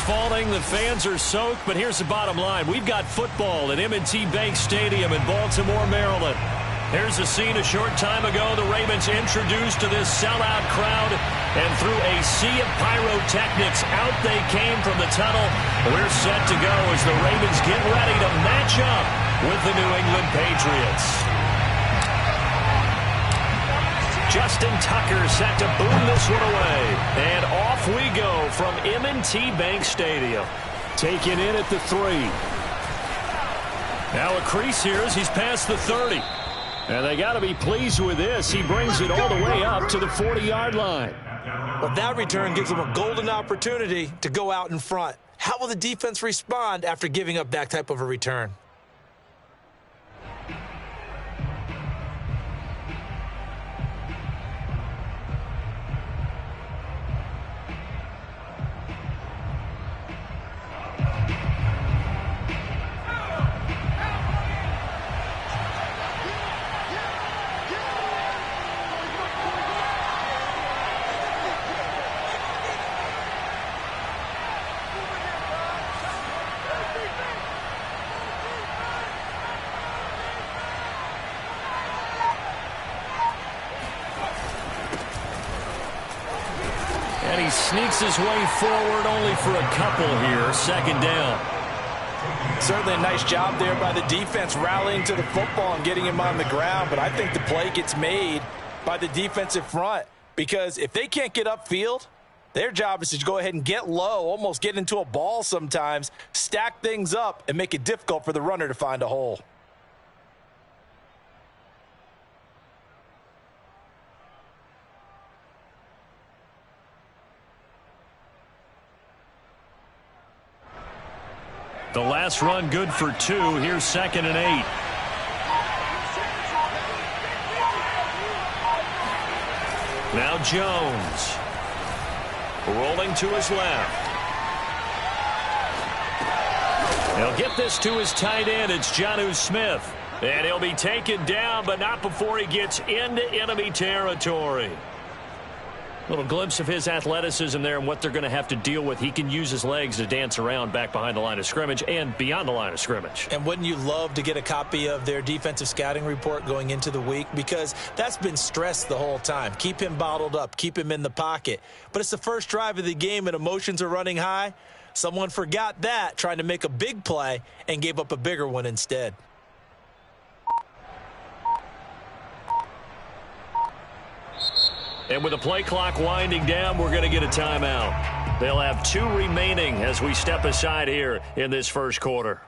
falling. The fans are soaked. But here's the bottom line. We've got football at M&T Bank Stadium in Baltimore, Maryland. Here's a scene a short time ago. The Ravens introduced to this sellout crowd. And through a sea of pyrotechnics, out they came from the tunnel. We're set to go as the Ravens get ready to match up with the New England Patriots. Justin Tucker set to boom this one away. And off we go from M&T Bank Stadium. Taken in at the 3. Now a crease here as he's past the 30. And they got to be pleased with this. He brings it all the way up to the 40-yard line. Well, that return gives them a golden opportunity to go out in front. How will the defense respond after giving up that type of a return? And he sneaks his way forward only for a couple here. Second down. Certainly a nice job there by the defense rallying to the football and getting him on the ground. But I think the play gets made by the defensive front. Because if they can't get upfield, their job is to go ahead and get low, almost get into a ball sometimes, stack things up, and make it difficult for the runner to find a hole. The last run good for 2. Here's 2nd and 8. Now Jones. Rolling to his left. He'll get this to his tight end. It's Jonnu Smith. And he'll be taken down, but not before he gets into enemy territory. Little glimpse of his athleticism there and what they're going to have to deal with. He can use his legs to dance around back behind the line of scrimmage and beyond the line of scrimmage. And wouldn't you love to get a copy of their defensive scouting report going into the week? Because that's been stressed the whole time. Keep him bottled up. Keep him in the pocket. But it's the first drive of the game and emotions are running high. Someone forgot that, trying to make a big play, and gave up a bigger one instead. And with the play clock winding down, we're going to get a timeout. They'll have 2 remaining as we step aside here in this first quarter.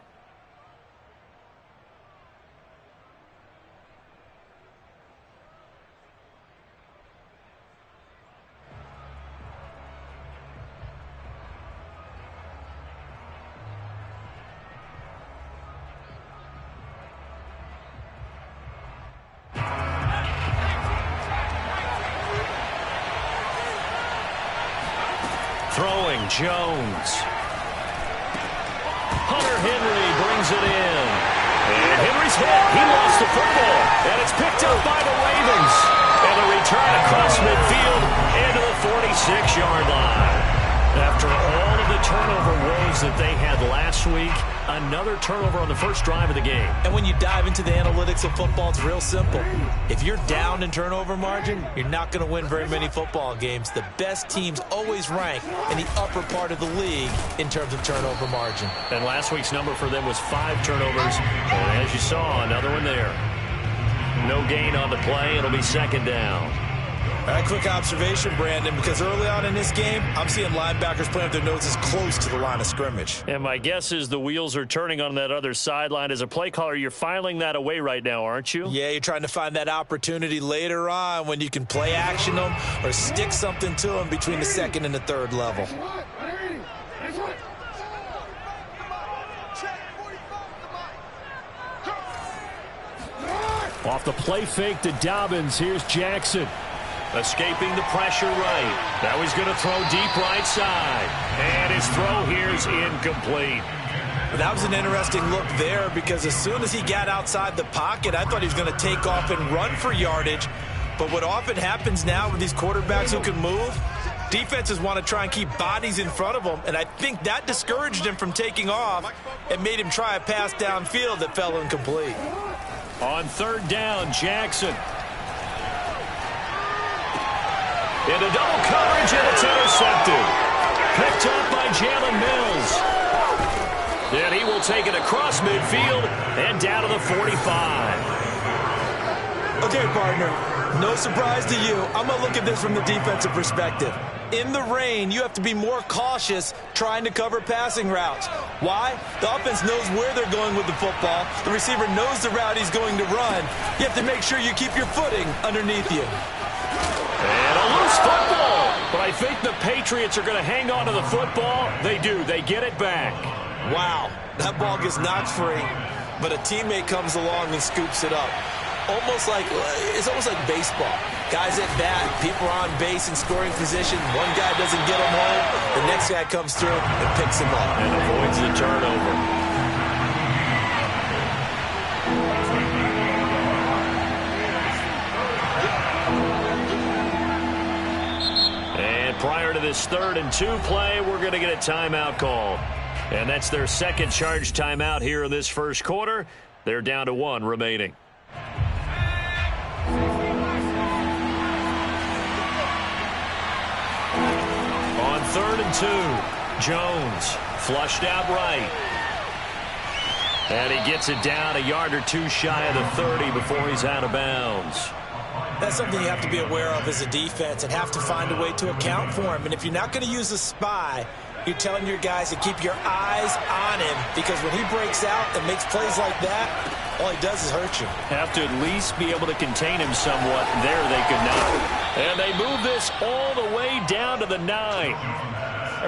Throwing, Jones. Hunter Henry brings it in. And Henry's hit. He lost the football. And it's picked up by the Ravens. And a return across midfield into the 46-yard line. After all of the turnover woes that they had last week, another turnover on the first drive of the game. And when you dive into the analytics of football, it's real simple. If you're down in turnover margin, you're not going to win very many football games. The best teams always rank in the upper part of the league in terms of turnover margin. And last week's number for them was 5 turnovers. And as you saw, another one there. No gain on the play. It'll be second down. All right, quick observation, Brandon, because early on in this game, I'm seeing linebackers playing with their noses close to the line of scrimmage. And my guess is the wheels are turning on that other sideline. As a play caller, you're filing that away right now, aren't you? Yeah, you're trying to find that opportunity later on when you can play action them or stick something to them between the second and the third level. Off the play fake to Dobbins. Here's Jackson. Escaping the pressure right. Now he's going to throw deep right side. And his throw here is incomplete. That was an interesting look there because as soon as he got outside the pocket, I thought he was going to take off and run for yardage. But what often happens now with these quarterbacks who can move, Defenses want to try and keep bodies in front of him, and I think that discouraged him from taking off and made him try a pass downfield that fell incomplete. On third down, Jackson. Into double coverage, and it's intercepted. Picked up by Jalen Mills. And he will take it across midfield and down to the 45. Okay, partner, no surprise to you. I'm going to look at this from the defensive perspective. In the rain, you have to be more cautious trying to cover passing routes. Why? The offense knows where they're going with the football. The receiver knows the route he's going to run. You have to make sure you keep your footing underneath you. And a loose football. But I think the Patriots are going to hang on to the football. They do. They get it back. Wow, that ball gets knocked free, but a teammate comes along and scoops it up. It's almost like baseball. Guys at bat, people are on base in scoring position. One guy doesn't get him home. The next guy comes through and picks him up. And avoids the turnover. And prior to this 3rd and 2 play, we're going to get a timeout call. And that's their second charge timeout here in this first quarter. They're down to 1 remaining. On 3rd and 2, Jones flushed out right. And he gets it down a yard or two shy of the 30 before he's out of bounds. That's something you have to be aware of as a defense and have to find a way to account for him. And if you're not going to use a spy, you're telling your guys to keep your eyes on him, because when he breaks out and makes plays like that, all he does is hurt you. Have to at least be able to contain him somewhat. There they could not. And they move this all the way down to the 9.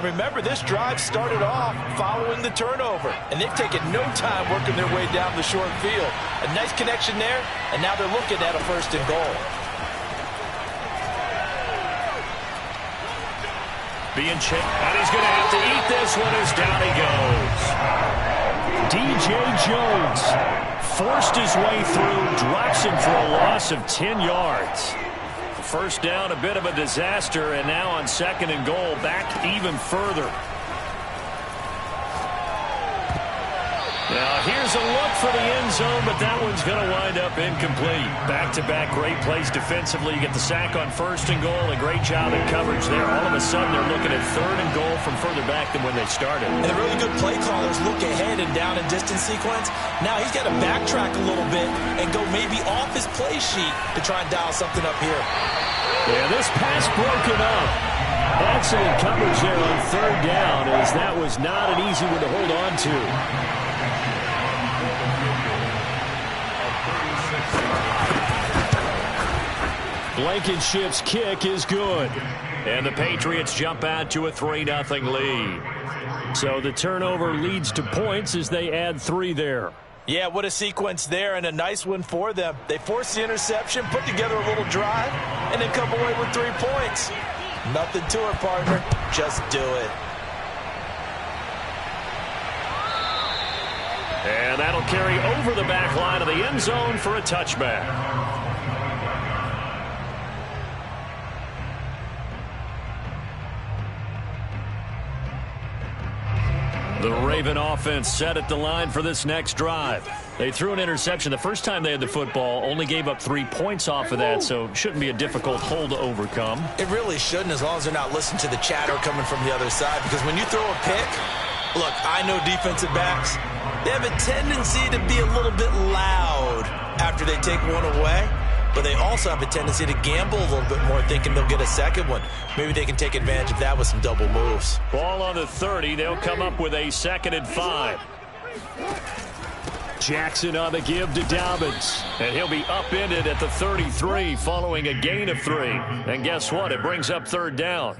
And remember, this drive started off following the turnover, and they've taken no time working their way down the short field. A nice connection there, and now they're looking at a 1st and goal. Being chipped, and he's going to have to eat this one as down he goes. DJ Jones forced his way through, drops him for a loss of 10 yards. First down, a bit of a disaster, and now on 2nd and goal, back even further. Now here's a look for the end zone, but that one's going to wind up incomplete. Back-to-back great plays defensively. You get the sack on 1st and goal, a great job in coverage there. All of a sudden, they're looking at 3rd and goal from further back than when they started. And the really good play callers look ahead and down in distance sequence. Now he's got to backtrack a little bit and go maybe off his play sheet to try and dial something up here. Yeah, this pass broken up. Excellent coverage there on 3rd down, as that was not an easy one to hold on to. Blankenship's kick is good. And the Patriots jump out to a 3-0 lead. So the turnover leads to points as they add 3 there. Yeah, what a sequence there, and a nice one for them. They force the interception, put together a little drive, and then come away with 3 points. Nothing to it, partner. Just do it. And that'll carry over the back line of the end zone for a touchback. The Raven offense set at the line for this next drive. They threw an interception the first time they had the football, only gave up 3 points off of that, so shouldn't be a difficult hole to overcome. It really shouldn't, as long as they're not listening to the chatter coming from the other side, because when you throw a pick, look, I know defensive backs, they have a tendency to be a little bit loud after they take one away. But they also have a tendency to gamble a little bit more, thinking they'll get a second one. Maybe they can take advantage of that with some double moves. Ball on the 30. They'll come up with a 2nd and 5. Jackson on the give to Dobbins. And he'll be upended at the 33 following a gain of 3. And guess what? It brings up 3rd down.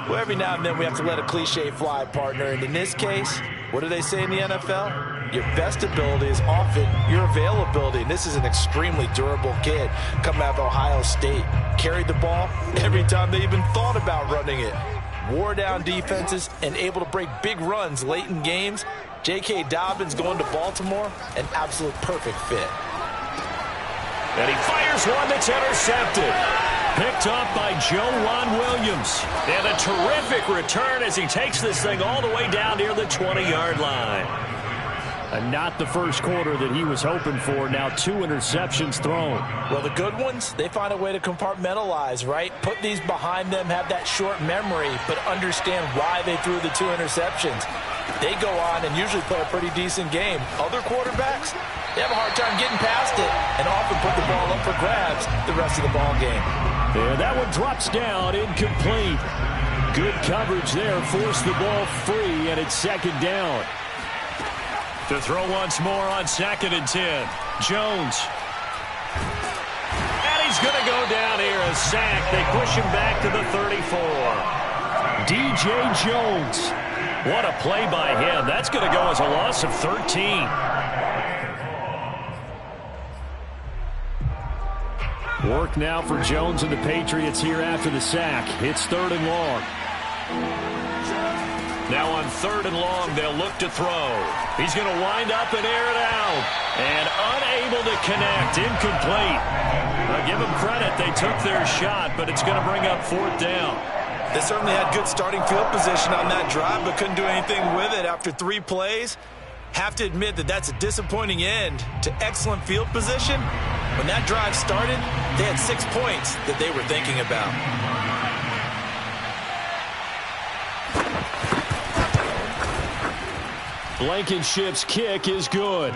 Well, every now and then we have to let a cliche fly, partner. And in this case, what do they say in the NFL? Your best ability is often your availability. And this is an extremely durable kid coming out of Ohio State. Carried the ball every time they even thought about running it. Wore down defenses and able to break big runs late in games. J.K. Dobbins going to Baltimore, an absolute perfect fit. And he fires one that's intercepted. Picked off by Joejuan Williams. And a terrific return as he takes this thing all the way down near the 20-yard line. And not the first quarter that he was hoping for. Now 2 interceptions thrown. Well, the good ones, they find a way to compartmentalize, right? Put these behind them, have that short memory, but understand why they threw the 2 interceptions. They go on and usually play a pretty decent game. Other quarterbacks, they have a hard time getting past it and often put the ball up for grabs the rest of the ball game. Yeah, that one drops down, incomplete. Good coverage there, forced the ball free, and it's second down. To throw once more on 2nd and 10. Jones. And he's going to go down here, a sack. They push him back to the 34. DJ Jones. What a play by him. That's going to go as a loss of 13. Work now for Jones and the Patriots here after the sack. It's 3rd and long. Now on 3rd and long, they'll look to throw. He's going to wind up and air it out. And unable to connect. Incomplete. I'll give them credit. They took their shot, but it's going to bring up 4th down. They certainly had good starting field position on that drive, but couldn't do anything with it after 3 plays. Have to admit that that's a disappointing end to excellent field position. When that drive started, they had 6 points that they were thinking about. Blankenship's kick is good.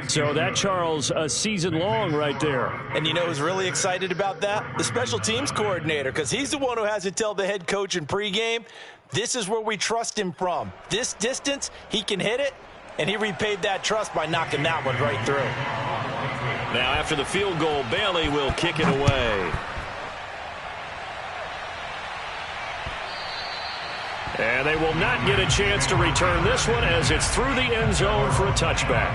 So that, Charles, a season long right there. And you know who's really excited about that? The special teams coordinator, because he's the one who has to tell the head coach in pregame, this is where we trust him from. This distance, he can hit it, and he repaid that trust by knocking that one right through. Now after the field goal, Bailey will kick it away. And they will not get a chance to return this one as it's through the end zone for a touchback.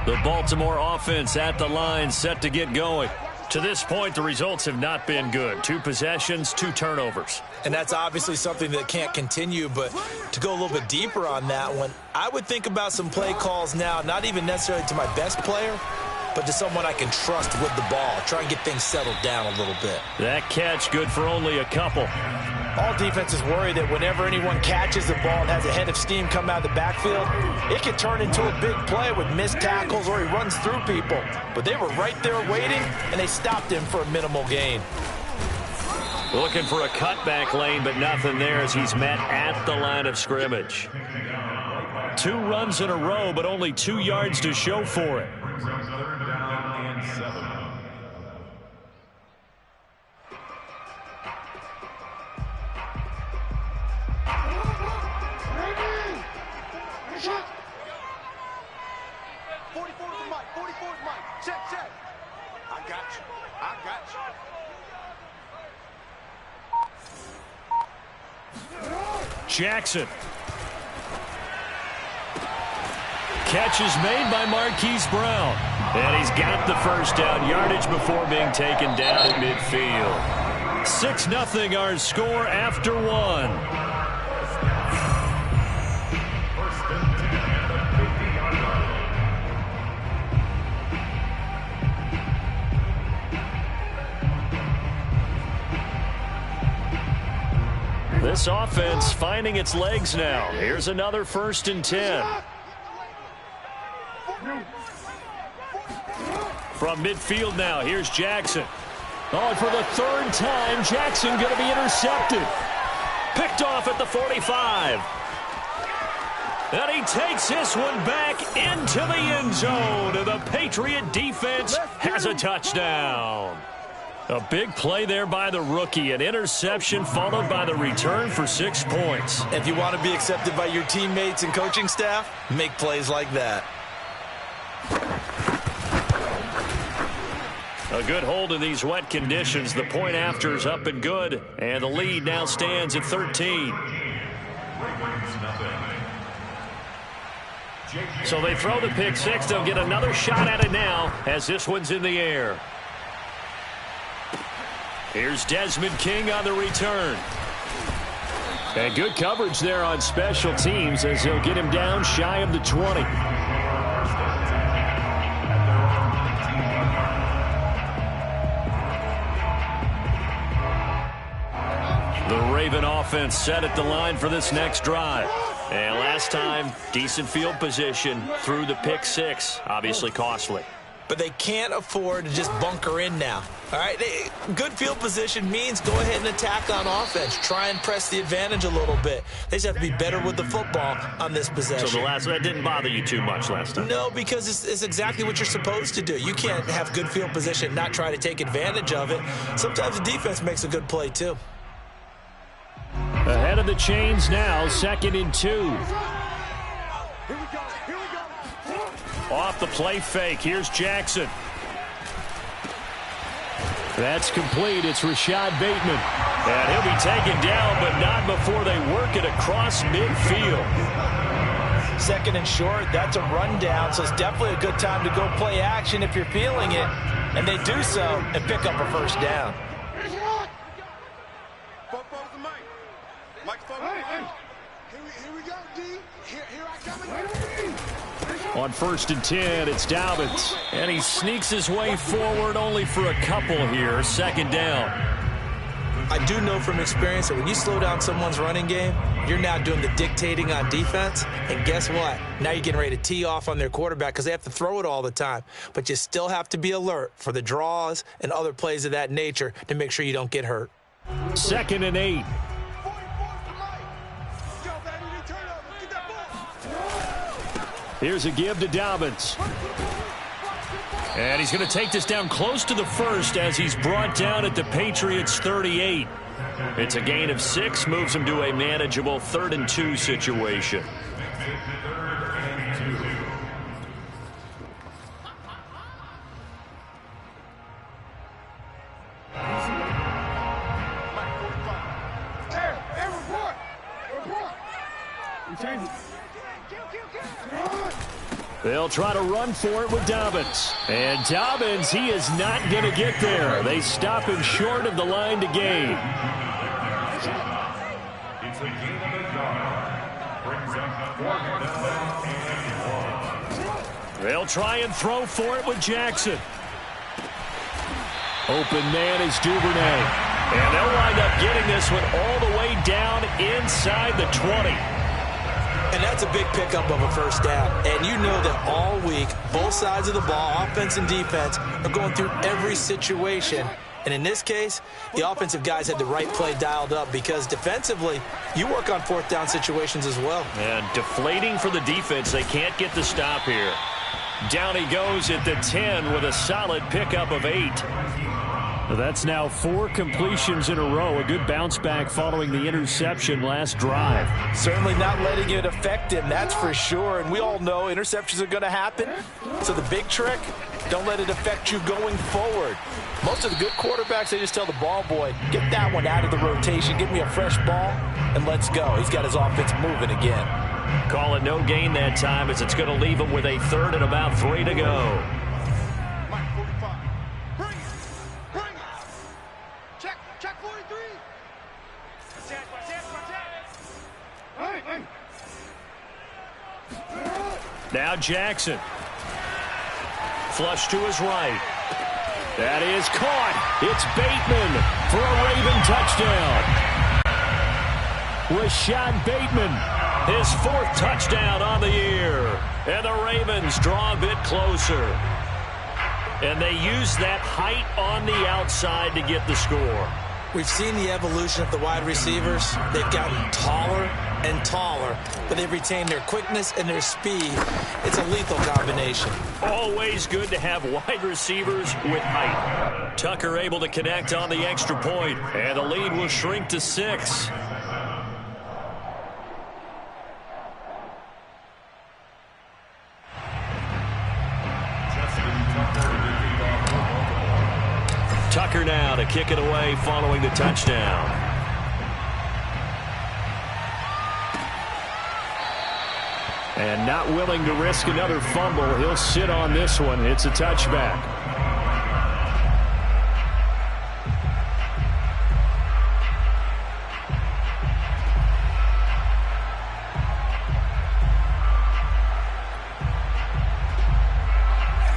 The Baltimore offense at the line, set to get going. To this point, the results have not been good. 2 possessions, 2 turnovers. And that's obviously something that can't continue, but to go a little bit deeper on that one, I would think about some play calls now, not even necessarily to my best player, but to someone I can trust with the ball. Try and get things settled down a little bit. That catch good for only a couple. All defenses worry that whenever anyone catches the ball and has a head of steam come out of the backfield, it can turn into a big play with missed tackles or he runs through people. But they were right there waiting, and they stopped him for a minimal gain. Looking for a cutback lane, but nothing there as he's met at the line of scrimmage. 2 runs in a row, but only 2 yards to show for it. Jackson. Catch is made by Marquise Brown. And he's got the first down yardage before being taken down at midfield. 6-0 our score after 1. This offense finding its legs now. Here's another 1st and 10. From midfield now, here's Jackson. Oh, and for the 3rd time, Jackson going to be intercepted. Picked off at the 45. And he takes this one back into the end zone. And the Patriot defense has a touchdown. A big play there by the rookie. An interception followed by the return for 6 points. If you want to be accepted by your teammates and coaching staff, make plays like that. A good hold in these wet conditions. The point after is up and good. And the lead now stands at 13. So they throw the pick 6. They'll get another shot at it now as this one's in the air. Here's Desmond King on the return. And good coverage there on special teams as he'll get him down shy of the 20. The Raven offense set at the line for this next drive. And last time, decent field position through the pick six. Obviously costly. But they can't afford to just bunker in now. All right, good field position means go ahead and attack on offense. Try and press the advantage a little bit. They just have to be better with the football on this possession. So that didn't bother you too much last time? No, because it's exactly what you're supposed to do. You can't have good field position and not try to take advantage of it. Sometimes the defense makes a good play, too. Ahead of the chains now, 2nd and 2. Off the play fake, here's Jackson. That's complete. It's Rashad Bateman. And he'll be taken down, but not before they work it across midfield. 2nd and short, that's a rundown, so it's definitely a good time to go play action if you're feeling it. And they do so and pick up a first down. On 1st and 10, it's Dobbins. And he sneaks his way forward only for a couple here. 2nd down. I do know from experience that when you slow down someone's running game, you're now doing the dictating on defense. And guess what? Now you're getting ready to tee off on their quarterback because they have to throw it all the time. But you still have to be alert for the draws and other plays of that nature to make sure you don't get hurt. 2nd and 8. Here's a give to Dobbins. And he's going to take this down close to the first as he's brought down at the Patriots' 38. It's a gain of 6, moves him to a manageable 3rd and 2 situation. They'll try to run for it with Dobbins. And Dobbins, he is not going to get there. They stop him short of the line to gain. They'll try and throw for it with Jackson. Open man is Duvernay. And they'll wind up getting this one all the way down inside the 20. And that's a big pickup of a first down. And you know that all week, both sides of the ball, offense and defense, are going through every situation. And in this case, the offensive guys had the right play dialed up because defensively, you work on 4th down situations as well. And deflating for the defense. They can't get the stop here. Down he goes at the 10 with a solid pickup of 8. That's now 4 completions in a row. A good bounce back following the interception last drive. Certainly not letting it affect him, that's for sure. And we all know interceptions are going to happen. So the big trick, don't let it affect you going forward. Most of the good quarterbacks, they just tell the ball boy, get that one out of the rotation, give me a fresh ball, and let's go. He's got his offense moving again. Call it no gain that time as it's going to leave him with a 3rd and about 3 to go. Now Jackson. Flush to his right. That is caught. It's Bateman for a Raven touchdown. Rashad Bateman, his 4th touchdown on the year. And the Ravens draw a bit closer. And they use that height on the outside to get the score. We've seen the evolution of the wide receivers. They've gotten taller and taller, but they've retained their quickness and their speed. It's a lethal combination. Always good to have wide receivers with height. Tucker able to connect on the extra point, and the lead will shrink to 6. Tucker now to kick it away following the touchdown. And not willing to risk another fumble. He'll sit on this one. It's a touchback.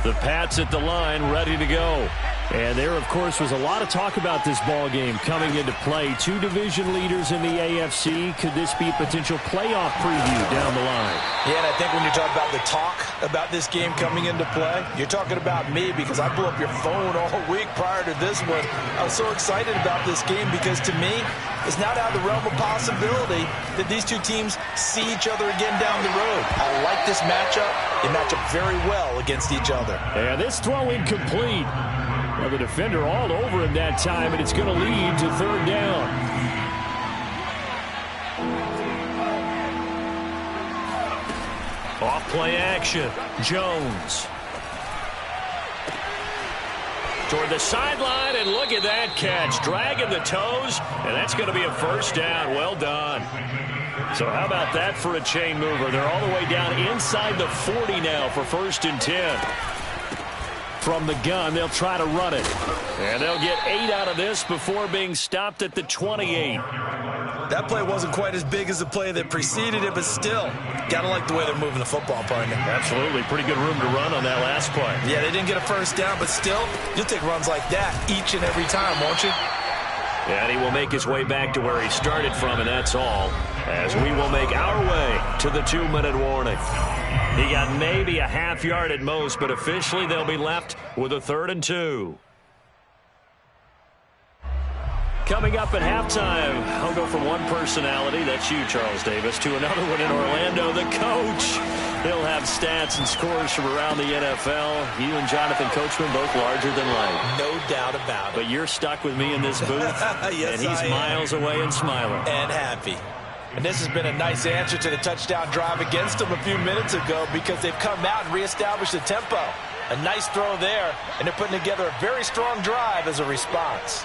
The Pats at the line, ready to go. And there, of course, was a lot of talk about this ball game coming into play. Two division leaders in the AFC. Could this be a potential playoff preview down the line? Yeah, and I think when you talk about the talk about this game coming into play, you're talking about me because I blew up your phone all week prior to this one. I was so excited about this game because to me, it's not out of the realm of possibility that these two teams see each other again down the road. I like this matchup. They match up very well against each other. And this throw incomplete. Well, the defender all over him that time, and it's going to lead to third down. Off play action. Jones. Toward the sideline, and look at that catch. Dragging the toes, and that's going to be a first down. Well done. So how about that for a chain mover? They're all the way down inside the 40 now for 1st and 10. From the gun, they'll try to run it. And they'll get 8 out of this before being stopped at the 28. That play wasn't quite as big as the play that preceded it, but still, gotta like the way they're moving the football, partner. Absolutely. Pretty good room to run on that last play. Yeah, they didn't get a first down, but still, you'll take runs like that each and every time, won't you? And he will make his way back to where he started from, and that's all, as we will make our way to the 2-minute warning. He got maybe a half yard at most, but officially they'll be left with a 3rd and 2. Coming up at halftime, I'll go from one personality, that's you, Charles Davis, to another one in Orlando, the coach. He'll have stats and scores from around the NFL. You and Jonathan Coachman both larger than life. No doubt about it. But you're stuck with me in this booth, yes, and he's miles away and smiling. And happy. And this has been a nice answer to the touchdown drive against them a few minutes ago because they've come out and reestablished the tempo. A nice throw there, and they're putting together a very strong drive as a response.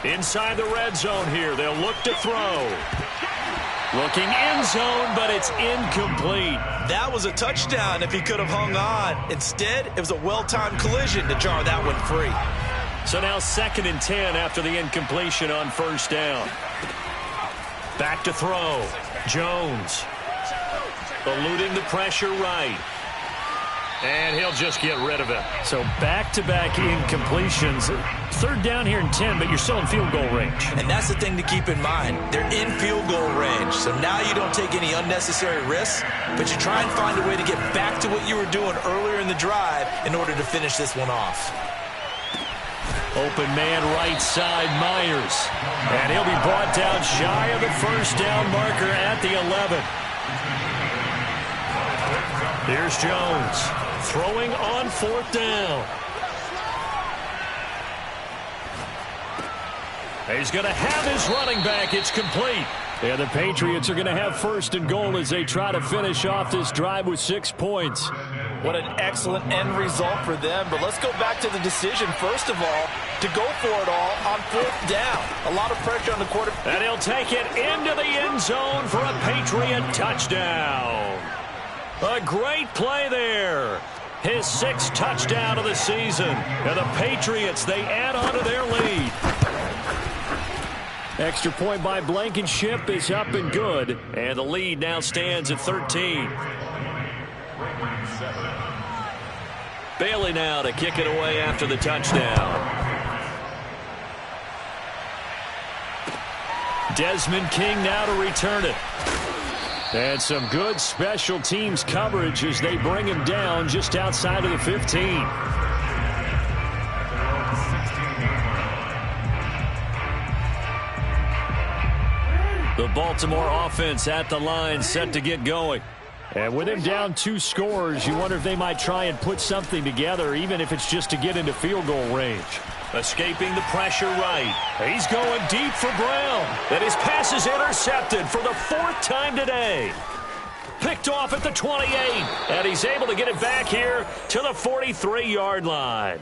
Inside the red zone here, they'll look to throw. Looking end zone, but it's incomplete. That was a touchdown if he could have hung on. Instead, it was a well-timed collision to jar that one free. So now 2nd and 10 after the incompletion on 1st down. Back to throw. Jones. Eluding the pressure right. And he'll just get rid of it. So back-to-back incompletions. 3rd down here and 10, but you're still in field goal range. And that's the thing to keep in mind. They're in field goal range. So now you don't take any unnecessary risks, but you try and find a way to get back to what you were doing earlier in the drive in order to finish this one off. Open man right side, Myers. And he'll be brought down shy of the 1st down marker at the 11. Here's Jones. Throwing on 4th down. He's going to have his running back. It's complete. And the Patriots are going to have 1st and goal as they try to finish off this drive with 6 points. What an excellent end result for them. But let's go back to the decision, first of all, to go for it all on 4th down. A lot of pressure on the quarterback. And he'll take it into the end zone for a Patriot touchdown. A great play there. His 6th touchdown of the season. And the Patriots, they add on to their lead. Extra point by Blankenship is up and good. And the lead now stands at 13. Bailey now to kick it away after the touchdown. Desmond King now to return it. And some good special teams coverage as they bring him down just outside of the 15. The Baltimore offense at the line set to get going. And with him down 2 scores, you wonder if they might try and put something together, even if it's just to get into field goal range. Escaping the pressure right. He's going deep for Brown. And his pass is intercepted for the 4th time today. Picked off at the 28. And he's able to get it back here to the 43-yard line.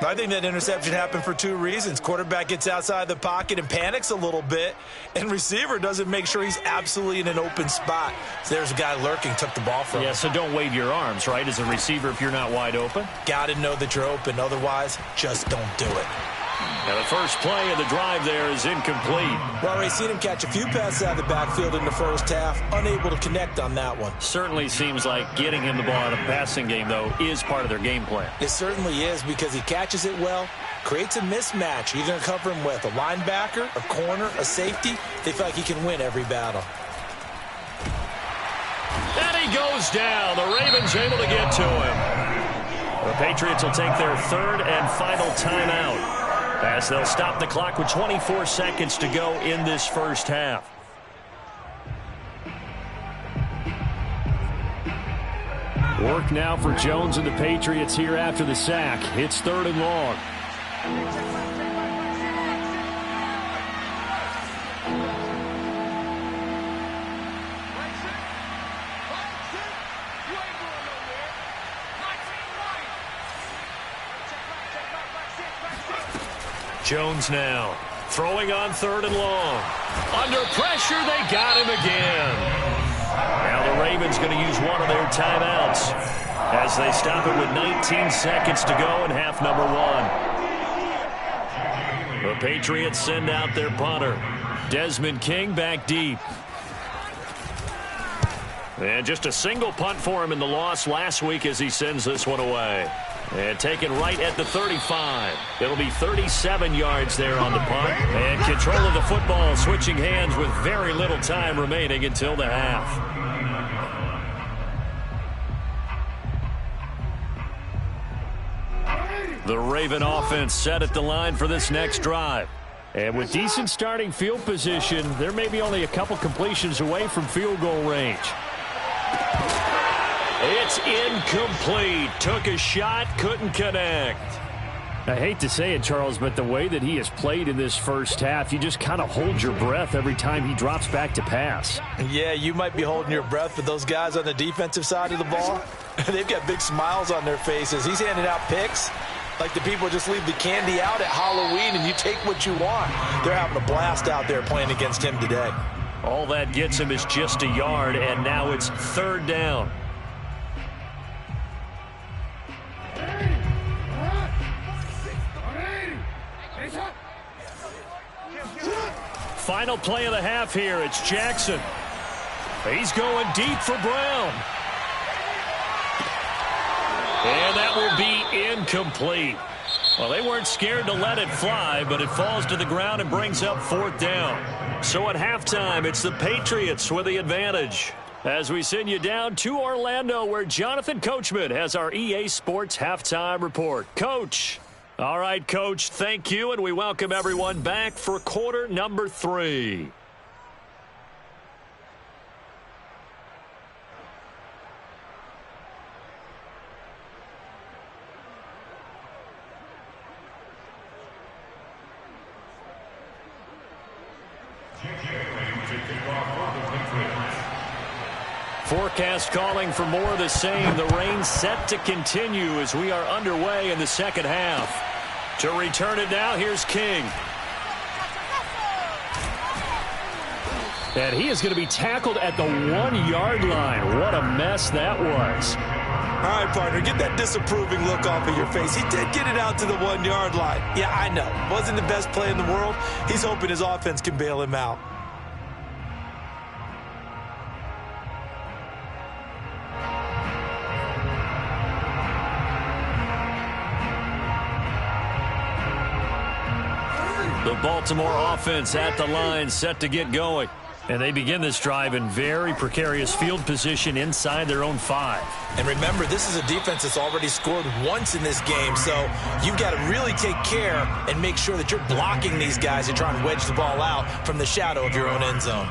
I think that interception happened for 2 reasons. Quarterback gets outside the pocket and panics a little bit, and receiver doesn't make sure he's absolutely in an open spot. So there's a guy lurking, took the ball from him. Yeah, so don't wave your arms, right, as a receiver if you're not wide open? Got to know that you're open. Otherwise, just don't do it. Now the first play of the drive there is incomplete. Well, we've seen him catch a few passes out of the backfield in the first half, unable to connect on that one. Certainly seems like getting him the ball out of the passing game, though, is part of their game plan. It certainly is, because he catches it well, creates a mismatch. Who are you going to cover him with? A linebacker, a corner, a safety? They feel like he can win every battle. And he goes down. The Ravens able to get to him. The Patriots will take their third and final timeout, as they'll stop the clock with 24 seconds to go in this first half. Work now for Jones and the Patriots here after the sack. It's 3rd and long. Jones now throwing on 3rd and long. Under pressure, they got him again. Now the Ravens going to use one of their timeouts as they stop it with 19 seconds to go in half number 1. The Patriots send out their punter. Desmond King back deep. And just a single punt for him in the loss last week as he sends this one away. And taken right at the 35. It'll be 37 yards there on the punt. And control of the football switching hands with very little time remaining until the half. The Raven offense set at the line for this next drive. And with decent starting field position, there may be only a couple completions away from field goal range. It's incomplete. Took a shot, couldn't connect. I hate to say it, Charles, but the way that he has played in this first half, you just kind of hold your breath every time he drops back to pass. Yeah, you might be holding your breath, but those guys on the defensive side of the ball, they've got big smiles on their faces. He's handing out picks like the people just leave the candy out at Halloween and you take what you want. They're having a blast out there playing against him today. All that gets him is just a yard, and now it's 3rd down. Final play of the half here. It's Jackson. He's going deep for Brown. And that will be incomplete. Well, they weren't scared to let it fly, but it falls to the ground and brings up 4th down. So at halftime, it's the Patriots with the advantage. As we send you down to Orlando, where Jonathan Coachman has our EA Sports halftime report. Coach. All right, Coach, thank you, and we welcome everyone back for quarter number 3. Forecast calling for more of the same. The rain set to continue as we are underway in the second half. To return it now, here's King. And he is going to be tackled at the 1-yard line. What a mess that was. All right, partner, get that disapproving look off of your face. He did get it out to the 1-yard line. Yeah, I know. Wasn't the best play in the world. He's hoping his offense can bail him out. The Baltimore offense at the line, set to get going. And they begin this drive in very precarious field position inside their own 5. And remember, this is a defense that's already scored once in this game, so you've got to really take care and make sure that you're blocking these guys and trying to wedge the ball out from the shadow of your own end zone.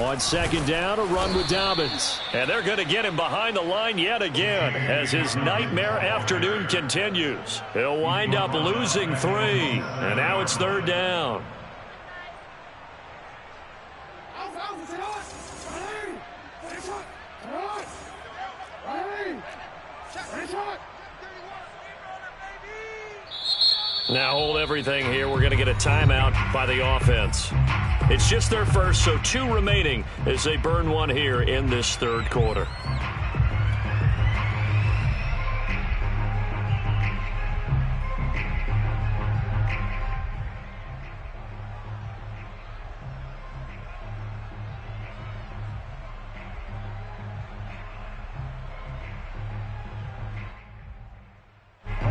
On second down, a run with Dobbins. And they're going to get him behind the line yet again as his nightmare afternoon continues. He'll wind up losing 3. And now it's 3rd down. Now hold everything here. We're going to get a timeout by the offense. It's just their first, so 2 remaining as they burn one here in this third quarter.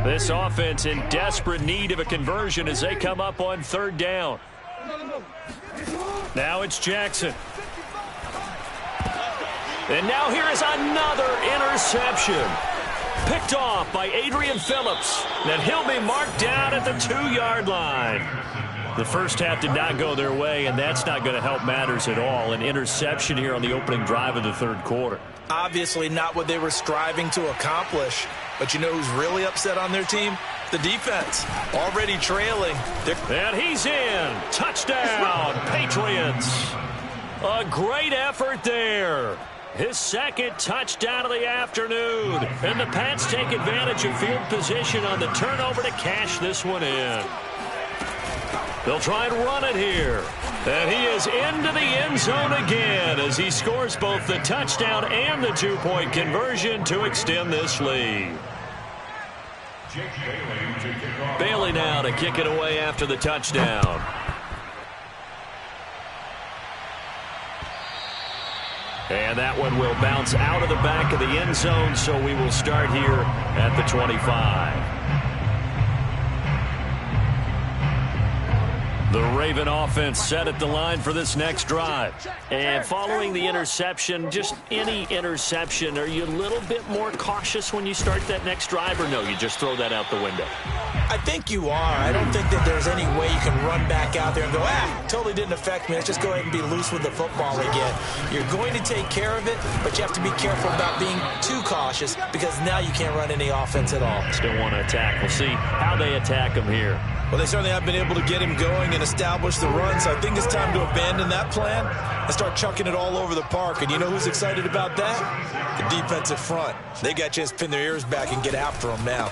This offense in desperate need of a conversion as they come up on third down. Now it's Jackson. And now here is another interception. Picked off by Adrian Phillips. And he'll be marked down at the 2-yard line. The first half did not go their way, and that's not going to help matters at all. An interception here on the opening drive of the third quarter. Obviously not what they were striving to accomplish. But you know who's really upset on their team? The defense. Already trailing. And he's in. Touchdown, Patriots. A great effort there. His second touchdown of the afternoon. And the Pats take advantage of field position on the turnover to cash this one in. They'll try and run it here. And he is into the end zone again as he scores both the touchdown and the 2-point conversion to extend this lead. Bailey now to kick it away after the touchdown. And that one will bounce out of the back of the end zone, so we will start here at the 25. The Raven offense set at the line for this next drive. And following the interception, just any interception, are you a little bit more cautious when you start that next drive, or no, you just throw that out the window? I think you are. I don't think that there's any way you can run back out there and go, totally didn't affect me. Let's just go ahead and be loose with the football again. You're going to take care of it, but you have to be careful about being too cautious because now you can't run any offense at all. Still want to attack. We'll see how they attack him here. Well, they certainly have been able to get him going and establish the run, so I think it's time to abandon that plan and start chucking it all over the park. And you know who's excited about that? The defensive front. They got a chance to pin their ears back and get after him now.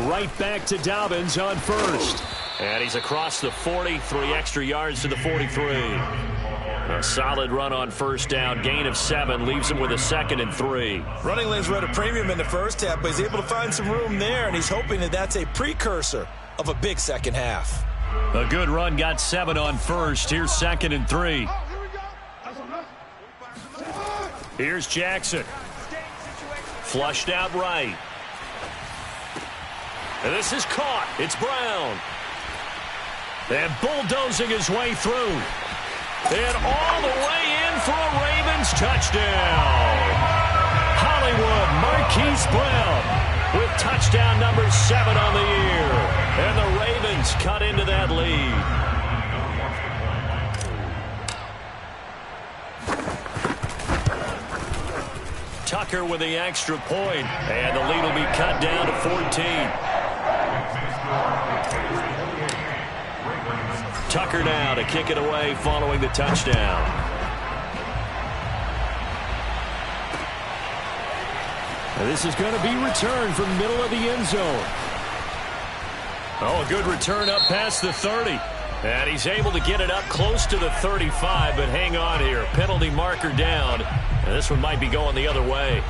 Right back to Dobbins on first. And he's across the 40, 3 extra yards to the 43. A solid run on first down. Gain of 7 leaves him with a 2nd and 3. Running lanes were at a premium in the first half, but he's able to find some room there, and he's hoping that that's a precursor of a big second half. A good run, got 7 on first. Here's 2nd and 3. Here's Jackson. Flushed out right. And this is caught. It's Brown. And bulldozing his way through. And all the way in for a Ravens touchdown. Hollywood Marquise Brown with touchdown number 7 on the year. And the Ravens cut into that lead. Tucker with the extra point. And the lead will be cut down to 14. Tucker now to kick it away following the touchdown. And this is going to be returned from middle of the end zone. Oh, a good return up past the 30. And he's able to get it up close to the 35, but hang on here. Penalty marker down. And this one might be going the other way.